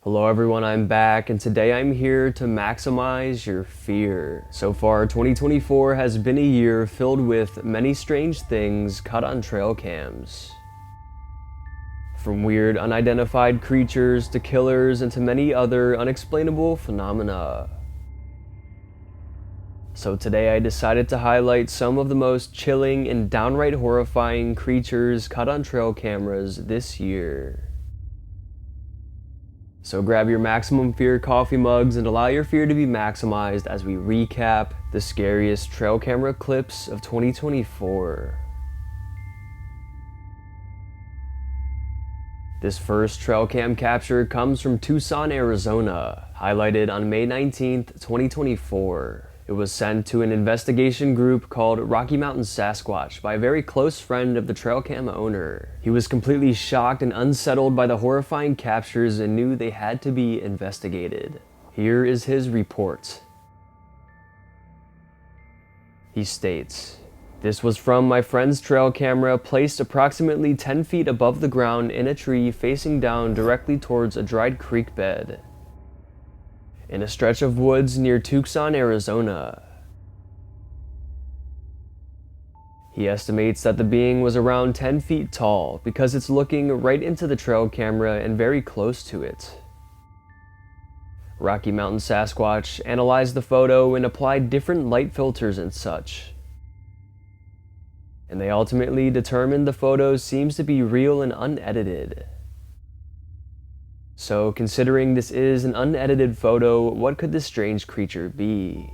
Hello everyone, I'm back, and today I'm here to maximize your fear. So far, 2024 has been a year filled with many strange things caught on trail cams. From weird unidentified creatures to killers and to many other unexplainable phenomena. So today I decided to highlight some of the most chilling and downright horrifying creatures caught on trail cameras this year. So grab your maximum fear coffee mugs and allow your fear to be maximized as we recap the scariest trail camera clips of 2024. This first trail cam capture comes from Tucson, Arizona, highlighted on May 19th, 2024. It was sent to an investigation group called Rocky Mountain Sasquatch by a very close friend of the trail cam owner. He was completely shocked and unsettled by the horrifying captures and knew they had to be investigated. Here is his report. He states, "This was from my friend's trail camera placed approximately 10 feet above the ground in a tree facing down directly towards a dried creek bed in a stretch of woods near Tucson, Arizona. He estimates that the being was around 10 feet tall because it's looking right into the trail camera and very close to it. Rocky Mountain Sasquatch analyzed the photo and applied different light filters and such. And they ultimately determined the photo seems to be real and unedited. So, considering this is an unedited photo, what could this strange creature be?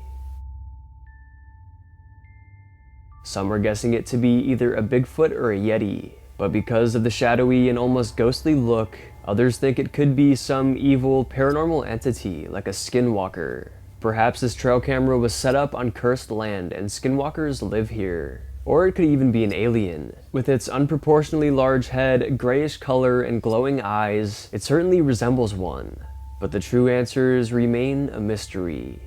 Some are guessing it to be either a Bigfoot or a Yeti, but because of the shadowy and almost ghostly look, others think it could be some evil paranormal entity like a skinwalker. Perhaps this trail camera was set up on cursed land and skinwalkers live here. Or it could even be an alien. With its unproportionately large head, grayish color, and glowing eyes, it certainly resembles one. But the true answers remain a mystery.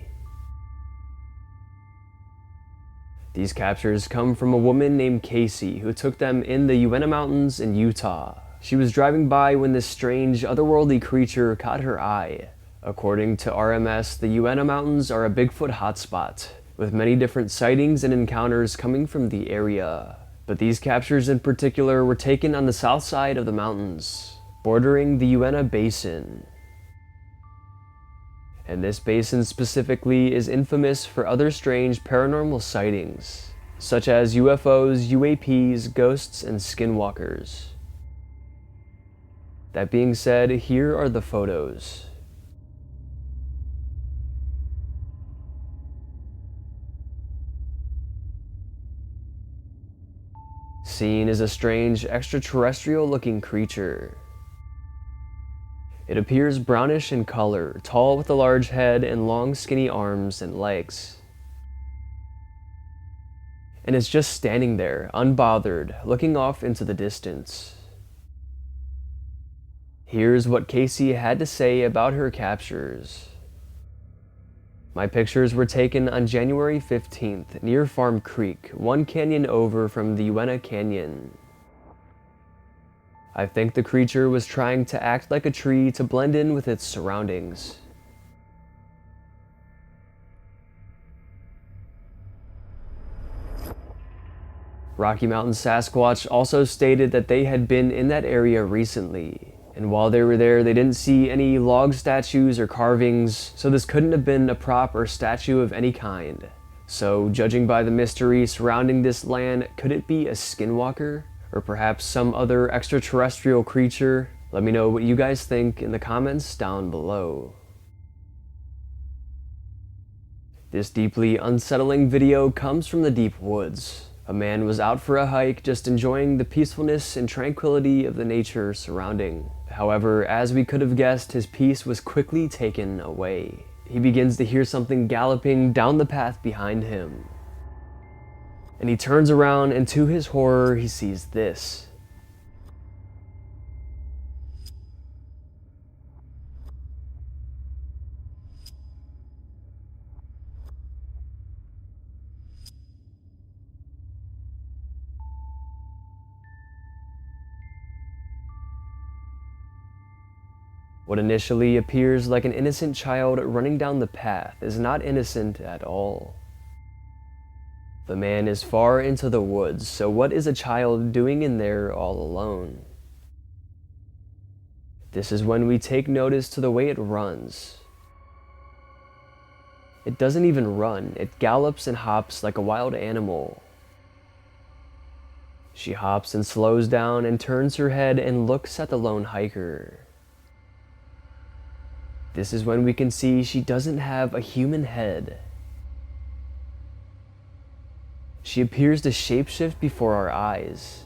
These captures come from a woman named Casey who took them in the Uinta Mountains in Utah. She was driving by when this strange, otherworldly creature caught her eye. According to RMS, the Uinta Mountains are a Bigfoot hotspot, with many different sightings and encounters coming from the area. But these captures in particular were taken on the south side of the mountains, bordering the Uinta Basin. And this basin specifically is infamous for other strange paranormal sightings, such as UFOs, UAPs, ghosts, and skinwalkers. That being said, here are the photos. Seen is a strange extraterrestrial-looking creature. It appears brownish in color, tall with a large head and long skinny arms and legs. And it's just standing there, unbothered, looking off into the distance. Here's what Casey had to say about her captures. My pictures were taken on January 15th near Farm Creek, one canyon over from the Uinta Canyon. I think the creature was trying to act like a tree to blend in with its surroundings. Rocky Mountain Sasquatch also stated that they had been in that area recently, and while they were there they didn't see any log statues or carvings, so this couldn't have been a prop or statue of any kind. So, judging by the mystery surrounding this land, could it be a skinwalker? Or perhaps some other extraterrestrial creature? Let me know what you guys think in the comments down below. This deeply unsettling video comes from the deep woods. A man was out for a hike, just enjoying the peacefulness and tranquility of the nature surrounding. However, as we could have guessed, his peace was quickly taken away. He begins to hear something galloping down the path behind him. And he turns around, and to his horror, he sees this. What initially appears like an innocent child running down the path is not innocent at all. The man is far into the woods, so what is a child doing in there all alone? This is when we take notice to the way it runs. It doesn't even run, it gallops and hops like a wild animal. She hops and slows down and turns her head and looks at the lone hiker. This is when we can see she doesn't have a human head. She appears to shapeshift before our eyes.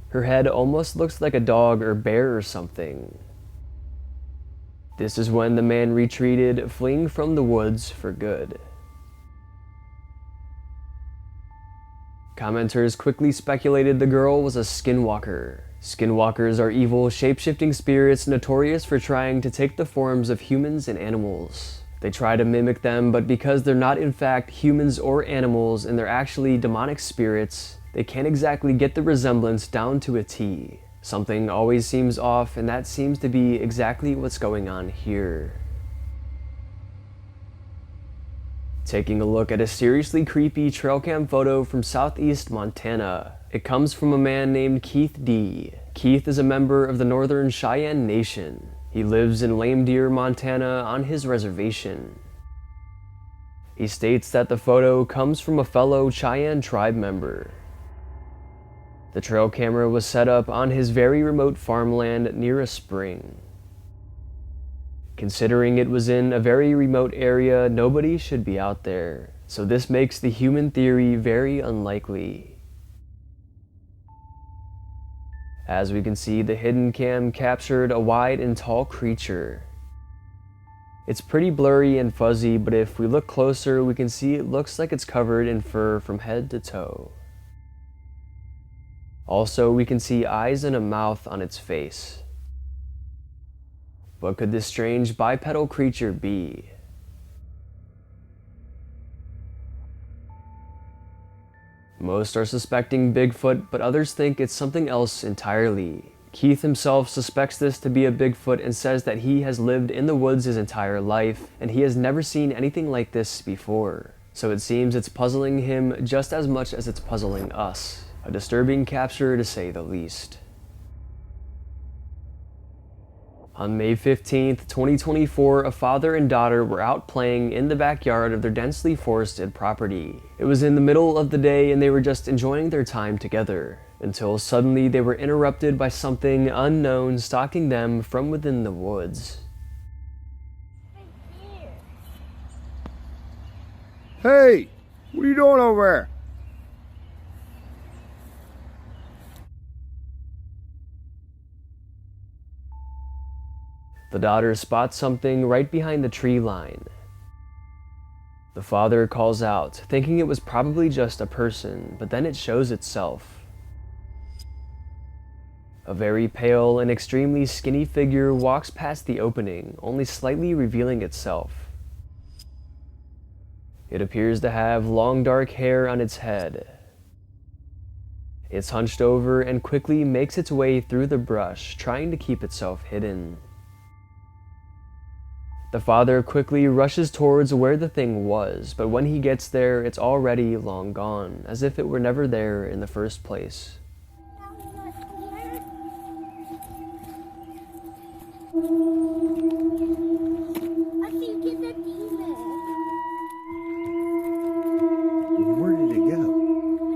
Her head almost looks like a dog or bear or something. This is when the man retreated, fleeing from the woods for good. Commenters quickly speculated the girl was a skinwalker. Skinwalkers are evil, shape-shifting spirits notorious for trying to take the forms of humans and animals. They try to mimic them, but because they're not in fact humans or animals and they're actually demonic spirits, they can't exactly get the resemblance down to a T. Something always seems off, and that seems to be exactly what's going on here. Taking a look at a seriously creepy trail cam photo from southeast Montana. It comes from a man named Keith D. Keith is a member of the Northern Cheyenne Nation. He lives in Lame Deer, Montana on his reservation. He states that the photo comes from a fellow Cheyenne tribe member. The trail camera was set up on his very remote farmland near a spring. Considering it was in a very remote area, nobody should be out there, so this makes the human theory very unlikely. As we can see, the hidden cam captured a wide and tall creature. It's pretty blurry and fuzzy, but if we look closer, we can see it looks like it's covered in fur from head to toe. Also, we can see eyes and a mouth on its face. What could this strange bipedal creature be? Most are suspecting Bigfoot, but others think it's something else entirely. Keith himself suspects this to be a Bigfoot and says that he has lived in the woods his entire life, and he has never seen anything like this before. So it seems it's puzzling him just as much as it's puzzling us. A disturbing capture to say the least. On May 15th, 2024, a father and daughter were out playing in the backyard of their densely forested property. It was in the middle of the day and they were just enjoying their time together, until suddenly they were interrupted by something unknown stalking them from within the woods. Hey, what are you doing over there? The daughter spots something right behind the tree line. The father calls out, thinking it was probably just a person, but then it shows itself. A very pale and extremely skinny figure walks past the opening, only slightly revealing itself. It appears to have long dark hair on its head. It's hunched over and quickly makes its way through the brush, trying to keep itself hidden. The father quickly rushes towards where the thing was, but when he gets there, it's already long gone, as if it were never there in the first place. I think it's a demon. Where did it go?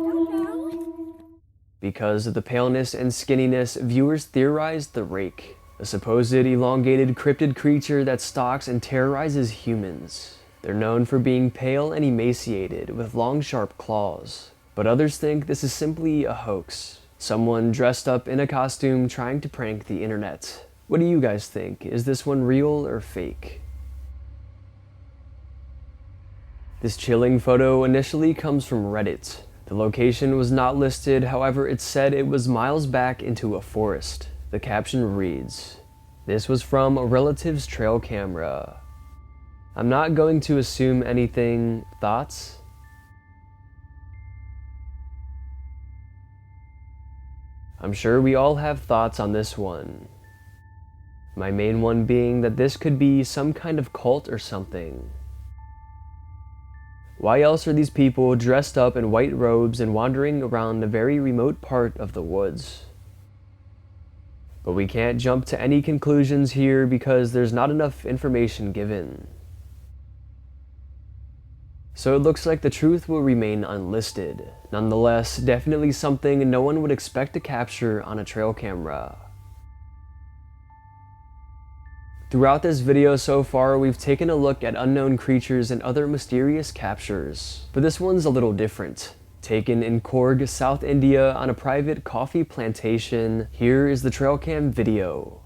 I don't know. Because of the paleness and skinniness, viewers theorized the rake, a supposed elongated cryptid creature that stalks and terrorizes humans. They're known for being pale and emaciated, with long sharp claws. But others think this is simply a hoax. Someone dressed up in a costume trying to prank the internet. What do you guys think? Is this one real or fake? This chilling photo initially comes from Reddit. The location was not listed, however it said it was miles back into a forest. The caption reads, "This was from a relative's trail camera. I'm not going to assume anything. Thoughts?" I'm sure we all have thoughts on this one. My main one being that this could be some kind of cult or something. Why else are these people dressed up in white robes and wandering around a very remote part of the woods? But we can't jump to any conclusions here because there's not enough information given. So it looks like the truth will remain unlisted. Nonetheless, definitely something no one would expect to capture on a trail camera. Throughout this video so far, we've taken a look at unknown creatures and other mysterious captures, but this one's a little different. Taken in Coorg, South India on a private coffee plantation, here is the trail cam video.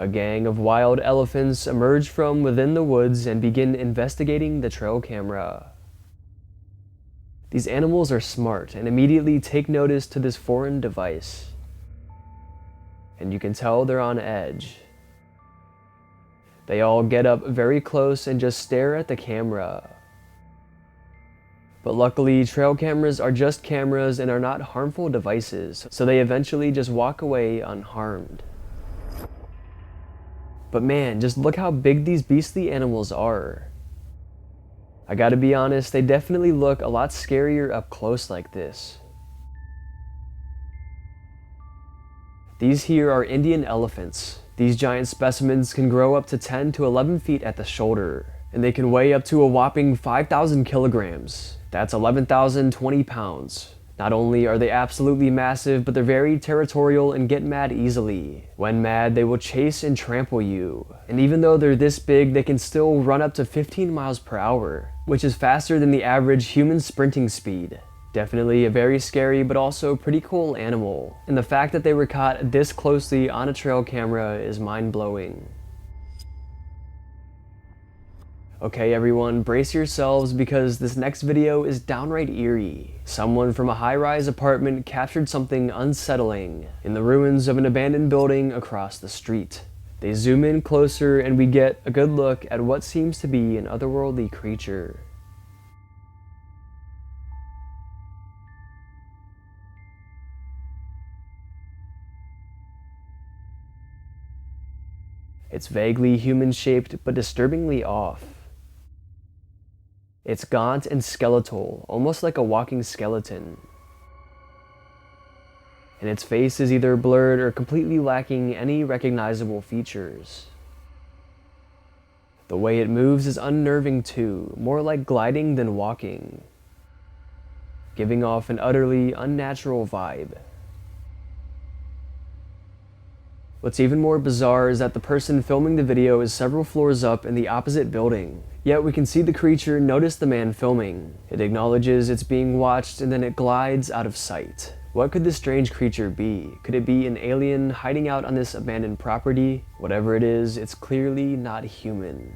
A gang of wild elephants emerge from within the woods and begin investigating the trail camera. These animals are smart and immediately take notice to this foreign device. And you can tell they're on edge. They all get up very close and just stare at the camera. But luckily, trail cameras are just cameras and are not harmful devices, so they eventually just walk away unharmed. But man, just look how big these beastly animals are. I gotta be honest, they definitely look a lot scarier up close like this. These here are Indian elephants. These giant specimens can grow up to 10 to 11 feet at the shoulder, and they can weigh up to a whopping 5,000 kilograms. That's 11,020 pounds. Not only are they absolutely massive, but they're very territorial and get mad easily. When mad, they will chase and trample you. And even though they're this big, they can still run up to 15 miles per hour, which is faster than the average human sprinting speed. Definitely a very scary but also pretty cool animal. And the fact that they were caught this closely on a trail camera is mind-blowing. Okay everyone, brace yourselves because this next video is downright eerie. Someone from a high-rise apartment captured something unsettling in the ruins of an abandoned building across the street. They zoom in closer and we get a good look at what seems to be an otherworldly creature. It's vaguely human-shaped but disturbingly off. It's gaunt and skeletal, almost like a walking skeleton. And its face is either blurred or completely lacking any recognizable features. The way it moves is unnerving too, more like gliding than walking, giving off an utterly unnatural vibe. What's even more bizarre is that the person filming the video is several floors up in the opposite building. Yet we can see the creature notice the man filming. It acknowledges it's being watched and then it glides out of sight. What could this strange creature be? Could it be an alien hiding out on this abandoned property? Whatever it is, it's clearly not human.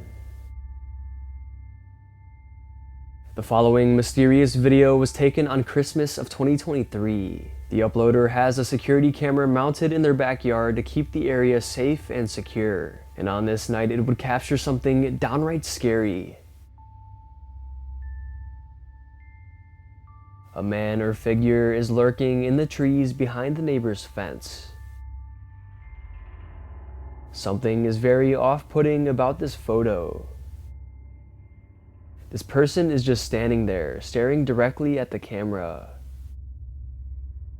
The following mysterious video was taken on Christmas of 2023. The uploader has a security camera mounted in their backyard to keep the area safe and secure. And on this night, it would capture something downright scary. A man or figure is lurking in the trees behind the neighbor's fence. Something is very off-putting about this photo. This person is just standing there, staring directly at the camera.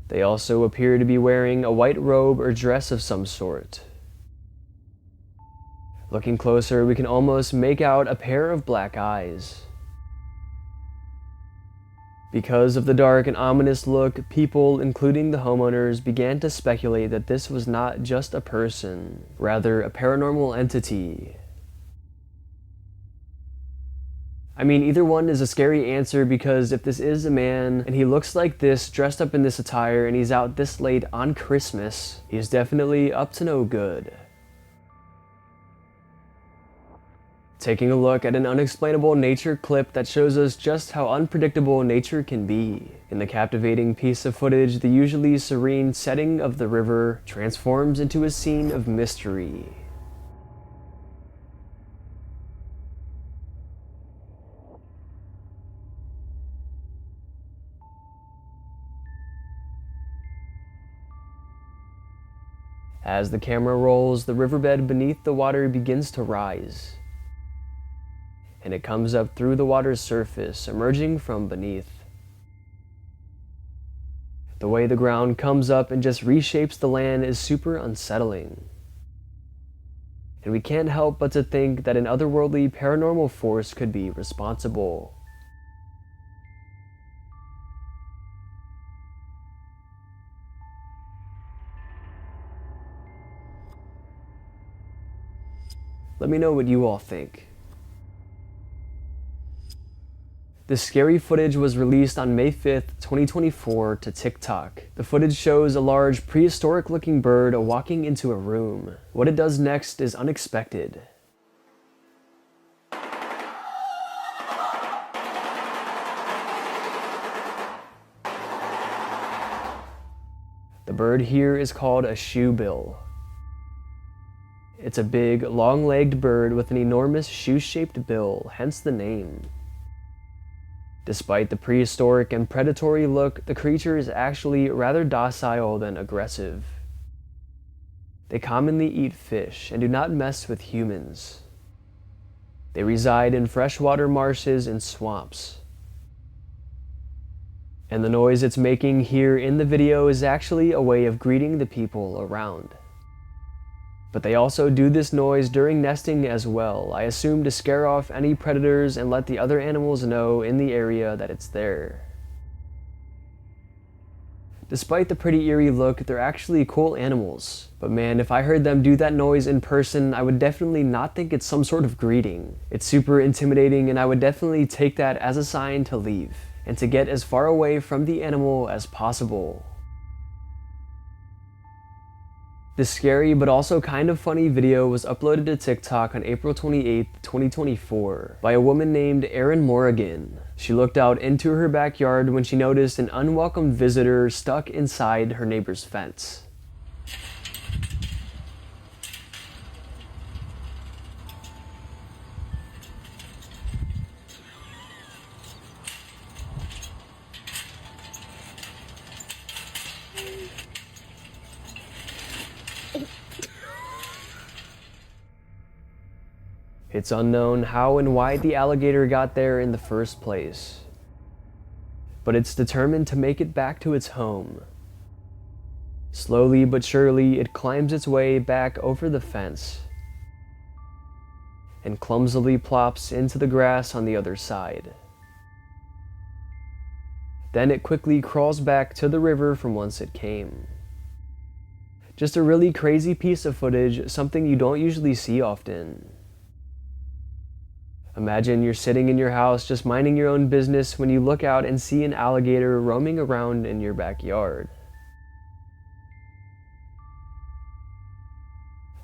They also appear to be wearing a white robe or dress of some sort. Looking closer, we can almost make out a pair of black eyes. Because of the dark and ominous look, people, including the homeowners, began to speculate that this was not just a person, rather a paranormal entity. I mean, either one is a scary answer because if this is a man and he looks like this, dressed up in this attire, and he's out this late on Christmas, he's definitely up to no good. Taking a look at an unexplainable nature clip that shows us just how unpredictable nature can be. In the captivating piece of footage, the usually serene setting of the river transforms into a scene of mystery. As the camera rolls, the riverbed beneath the water begins to rise, and it comes up through the water's surface, emerging from beneath. The way the ground comes up and just reshapes the land is super unsettling. And we can't help but to think that an otherworldly paranormal force could be responsible. Let me know what you all think. This scary footage was released on May 5th, 2024 to TikTok. The footage shows a large prehistoric looking bird walking into a room. What it does next is unexpected. The bird here is called a shoebill. It's a big, long-legged bird with an enormous shoe-shaped bill, hence the name. Despite the prehistoric and predatory look, the creature is actually rather docile than aggressive. They commonly eat fish and do not mess with humans. They reside in freshwater marshes and swamps. And the noise it's making here in the video is actually a way of greeting the people around. But they also do this noise during nesting as well, I assume to scare off any predators and let the other animals know in the area that it's there. Despite the pretty eerie look, they're actually cool animals. But man, if I heard them do that noise in person, I would definitely not think it's some sort of greeting. It's super intimidating, and I would definitely take that as a sign to leave, and to get as far away from the animal as possible. This scary but also kind of funny video was uploaded to TikTok on April 28, 2024 by a woman named Erin Morrigan. She looked out into her backyard when she noticed an unwelcome visitor stuck inside her neighbor's fence. It's unknown how and why the alligator got there in the first place, but it's determined to make it back to its home. Slowly but surely, it climbs its way back over the fence and clumsily plops into the grass on the other side. Then it quickly crawls back to the river from whence it came. Just a really crazy piece of footage, something you don't usually see often. Imagine you're sitting in your house just minding your own business when you look out and see an alligator roaming around in your backyard.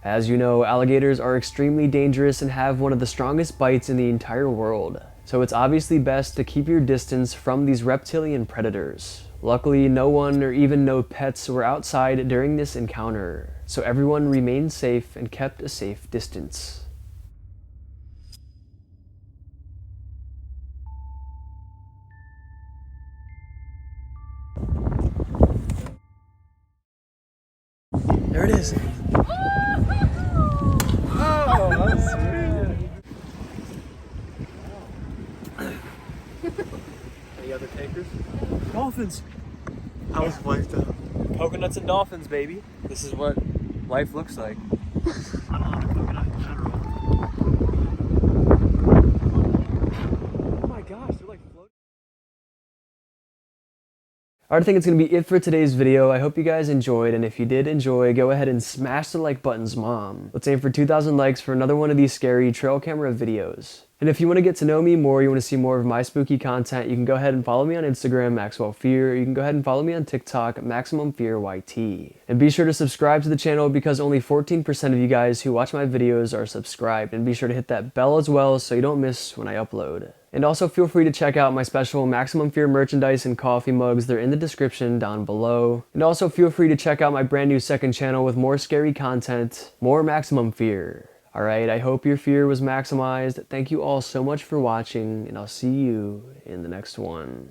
As you know, alligators are extremely dangerous and have one of the strongest bites in the entire world, so it's obviously best to keep your distance from these reptilian predators. Luckily, no one or even no pets were outside during this encounter, so everyone remained safe and kept a safe distance. There it is. Oh, that's sweet. Any other takers? Dolphins. I was wiped out. Coconuts and dolphins, baby. This is what life looks like. I don't have a coconut in general. Oh my gosh, they're like floating. Alright, I think it's going to be it for today's video. I hope you guys enjoyed, and if you did enjoy, go ahead and smash the like buttons, mom. Let's aim for 2,000 likes for another one of these scary trail camera videos. And if you want to get to know me more, you want to see more of my spooky content, you can go ahead and follow me on Instagram, MaxwellFear, or you can go ahead and follow me on TikTok, MaximumFearYT. And be sure to subscribe to the channel because only 14% of you guys who watch my videos are subscribed, and be sure to hit that bell as well so you don't miss when I upload. And also feel free to check out my special Maximum Fear merchandise and coffee mugs. They're in the description down below. And also feel free to check out my brand new second channel with more scary content, more Maximum Fear. Alright, I hope your fear was maximized. Thank you all so much for watching, and I'll see you in the next one.